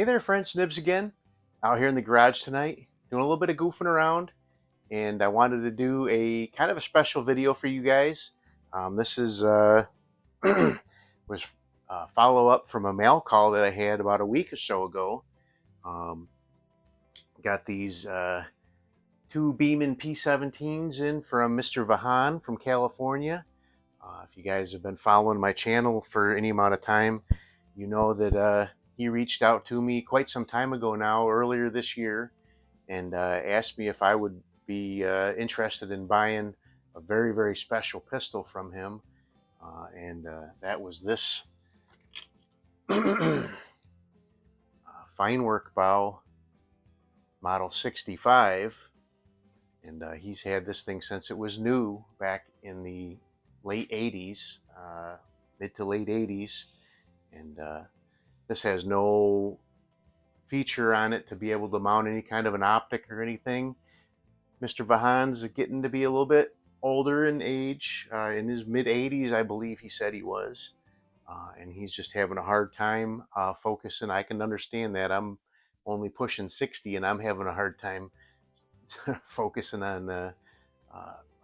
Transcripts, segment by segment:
Hey there, friends, Nibs again. Out here in the garage tonight, doing a little bit of goofing around, and I wanted to do a kind of a special video for you guys. This is was follow up from a mail call that I had about a week or so ago. Um, got these two Beeman P17s in from Mr. Vahan from California. If you guys have been following my channel for any amount of time, you know that he reached out to me quite some time ago now, earlier this year, and asked me if I would be interested in buying a very, very special pistol from him. And that was this fine work bow model 65. And he's had this thing since it was new back in the late 80s, mid to late 80s. And this has no feature on it to be able to mount any kind of an optic or anything. Mr. Vahan's getting to be a little bit older in age, in his mid 80s, I believe he said he was. And he's just having a hard time focusing. I can understand that. I'm only pushing 60 and I'm having a hard time focusing on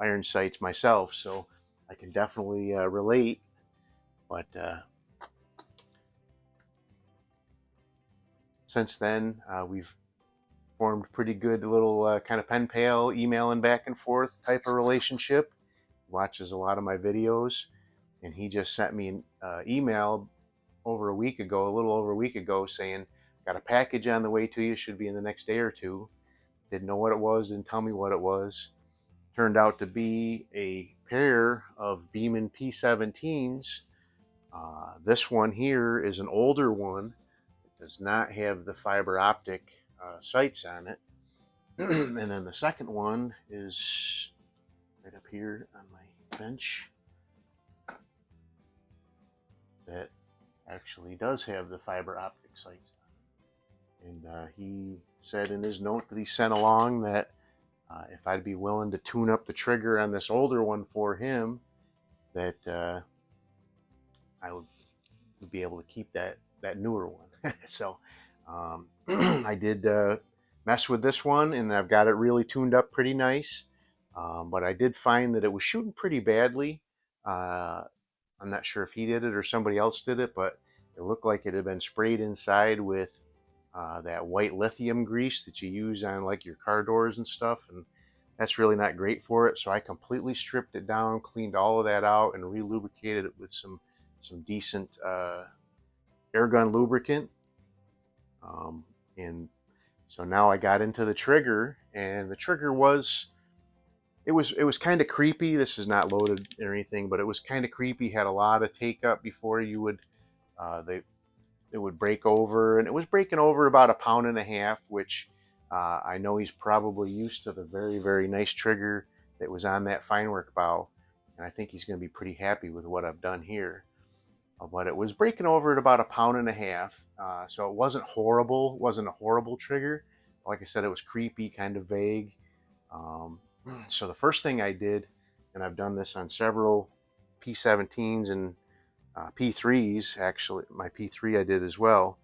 iron sights myself, so I can definitely relate. But since then, we've formed pretty good little kind of pen pal, emailing back and forth type of relationship. He watches a lot of my videos, and he just sent me an email over a week ago, a little over a week ago, saying, got a package on the way to you, should be in the next day or two. Didn't know what it was, didn't tell me what it was. Turned out to be a pair of Beeman P17s. This one here is an older one. It does not have the fiber optic sights on it. And then the second one is right up here on my bench. That actually does have the fiber optic sights on it. And he said in his note that he sent along that if I'd be willing to tune up the trigger on this older one for him, that I would be able to keep that newer one. So I did mess with this one, and I've got it really tuned up pretty nice. But I did find that it was shooting pretty badly. I'm not sure if he did it or somebody else did it, but it looked like it had been sprayed inside with that white lithium grease that you use on like your car doors and stuff, and that's really not great for it. So I completely stripped it down, cleaned all of that out, and re-lubricated it with some decent air gun lubricant. And so now I got into the trigger, and the trigger was it was kind of creepy. This is not loaded or anything, but it was kind of creepy. Had a lot of take up before you would it would break over, and it was breaking over about 1.5 pounds, which I know he's probably used to the very, very nice trigger that was on that fine work bow, and I think he's going to be pretty happy with what I've done here. But it was breaking over at about 1.5 pounds, so it wasn't horrible. It wasn't a horrible trigger. Like I said, it was creepy, kind of vague. So the first thing I did, and I've done this on several P17s and P3s, actually, my P3 I did as well.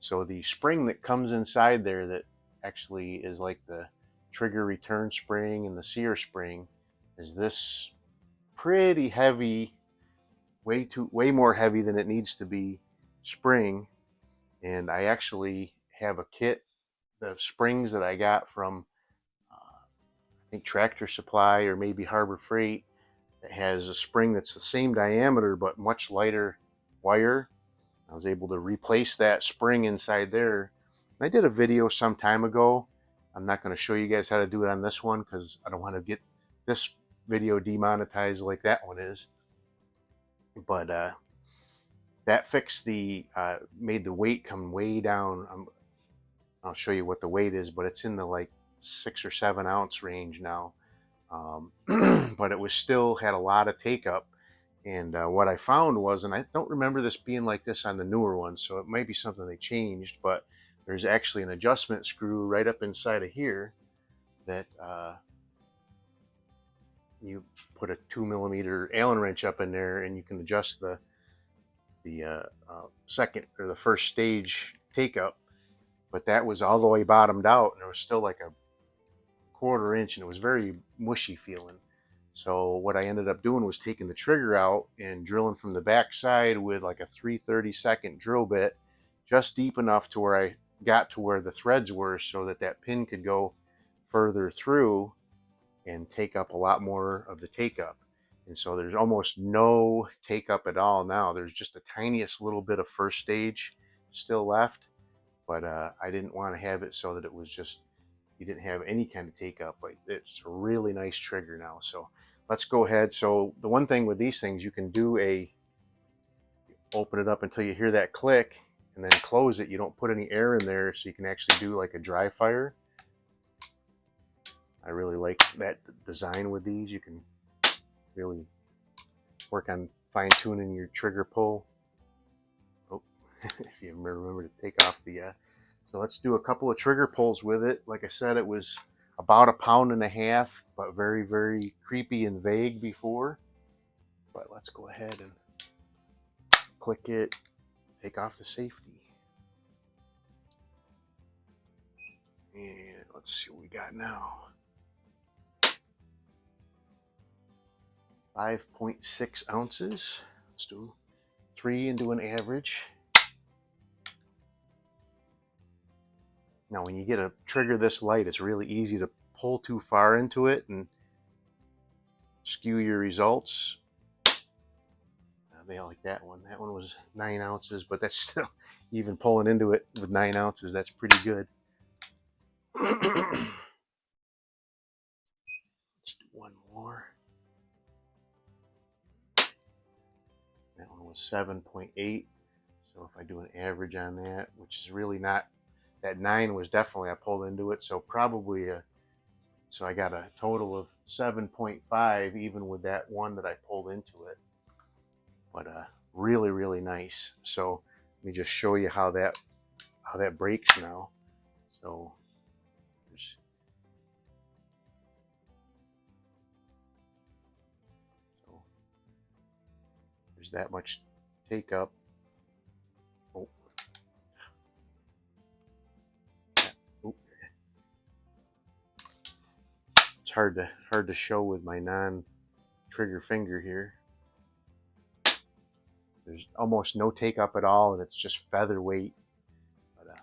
So the spring that comes inside there that actually is like the trigger return spring and the sear spring is this pretty heavy, way more heavy than it needs to be spring. And I actually have a kit, the springs that I got from I think Tractor Supply or maybe Harbor Freight, that has a spring that's the same diameter but much lighter wire. I was able to replace that spring inside there. And I did a video some time ago. I'm not going to show you guys how to do it on this one because I don't want to get this video demonetized like that one is. But that fixed made the weight come way down. I'll show you what the weight is, but it's in the like 6 or 7 ounce range now. But it was still had a lot of take up. And what I found was, and I don't remember this being like this on the newer ones, so it might be something they changed, but there's actually an adjustment screw right up inside of here that you put a 2mm Allen wrench up in there, and you can adjust the second or the first stage take up. but that was all the way bottomed out, and there was still like a quarter inch, and it was very mushy feeling. So what I ended up doing was taking the trigger out and drilling from the back side with like a 3/32 drill bit, just deep enough to where I got to where the threads were, so that that pin could go further through and take up a lot more of the take up. And so there's almost no take up at all now. There's just the tiniest little bit of first stage still left, but I didn't want to have it so that it was just, you didn't have any kind of take up. But it's a really nice trigger now. So let's go ahead. So the one thing with these things, you can do a, open it up until you hear that click and then close it. You don't put any air in there, so you can actually do like a dry fire. I really like that design with these. You can really work on fine tuning your trigger pull. Oh, if you remember to take off the, so let's do a couple of trigger pulls with it. Like I said, it was about 1.5 pounds, but very, very creepy and vague before. But let's go ahead and click it, take off the safety. And let's see what we got now. 5.6 ounces. Let's do 3 and do an average. Now when you get a trigger this light, it's really easy to pull too far into it and skew your results. They like that one. That one was 9 ounces, but that's still, even pulling into it with 9 ounces, that's pretty good. Let's do one more. That one was 7.8. So if I do an average on that, which is really not, that 9 was definitely, I pulled into it, so probably so I got a total of 7.5 even with that one that I pulled into it. But really, really nice. So let me just show you how that breaks now. So there's that much take up. Oh. Oh. It's hard to show with my non-trigger finger here. There's almost no take up at all, and it's just featherweight. But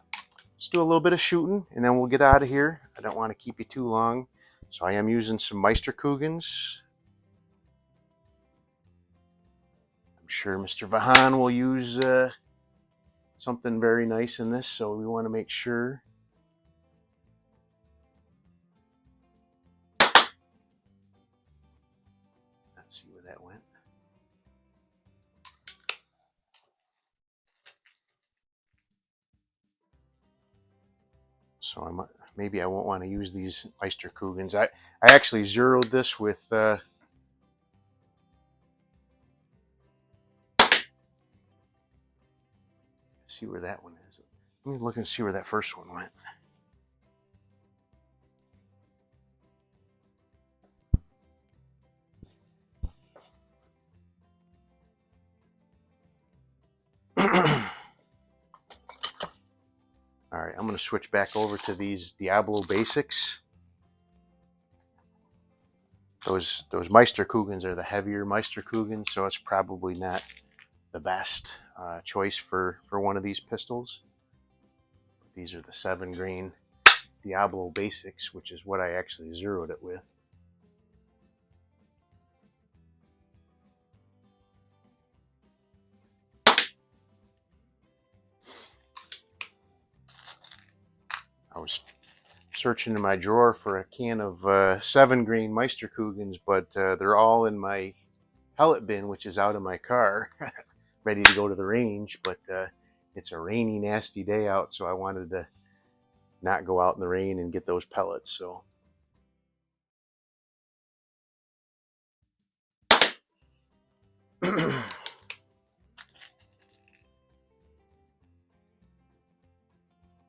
let's do a little bit of shooting, and then we'll get out of here. I don't want to keep you too long, so I am using some Meisterkugels. I'm sure Mr. Vahan will use something very nice in this, so we want to make sure. Let's see where that went. So maybe I won't want to use these Meisterkugels. I actually zeroed this with see where that one is. Let me look and see where that first one went. All right, I'm going to switch back over to these Diablo Basics. Those Meisterkugels are the heavier Meisterkugels, so it's probably not the best choice for one of these pistols. These are the 7-grain Diablo Basics, which is what I actually zeroed it with. I was searching in my drawer for a can of 7-grain Meisterkugels, but they're all in my pellet bin, which is out of my car, ready to go to the range. But it's a rainy, nasty day out, so I wanted to not go out in the rain and get those pellets. So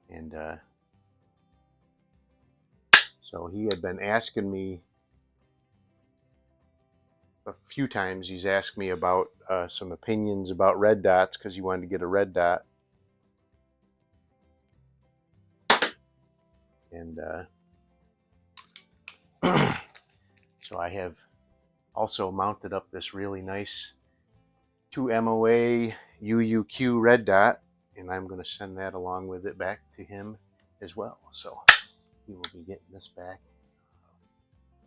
and so he had been asking me a few times. He's asked me about some opinions about red dots, because he wanted to get a red dot. And so I have also mounted up this really nice 2 MOA UUQ red dot, and I'm going to send that along with it back to him as well. So he will be getting this back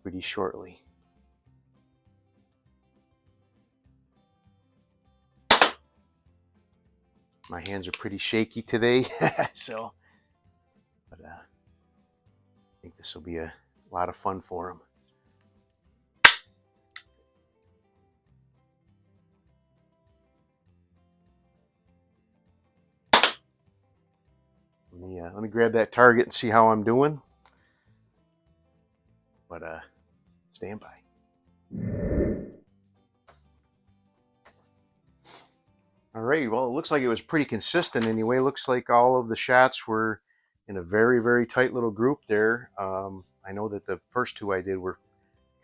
pretty shortly. My hands are pretty shaky today, so but I think this will be a lot of fun for him. Let me grab that target and see how I'm doing. But stand by. All right, well, it looks like it was pretty consistent anyway. Looks like all of the shots were in a very, very tight little group there. I know that the first 2 I did were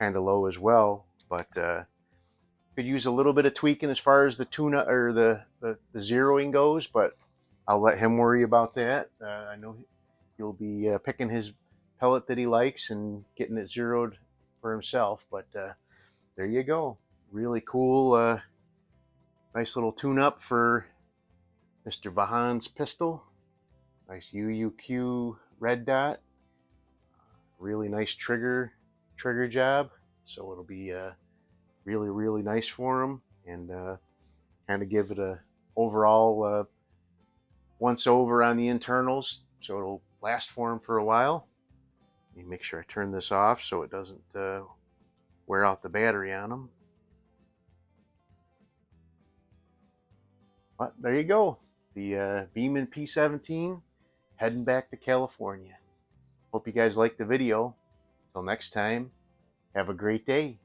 kind of low as well, but could use a little bit of tweaking as far as the tuna or the zeroing goes, but I'll let him worry about that. I know he'll be picking his pellet that he likes and getting it zeroed for himself, but there you go. Really cool. Nice little tune-up for Mr. Vahan's pistol. Nice UUQ red dot. Really nice trigger job. So it'll be really, really nice for him, and kind of give it a overall once over on the internals, so it'll last for him for a while. Let me make sure I turn this off so it doesn't wear out the battery on him. But there you go, the Beeman P17 heading back to California. Hope you guys liked the video. Till next time, have a great day.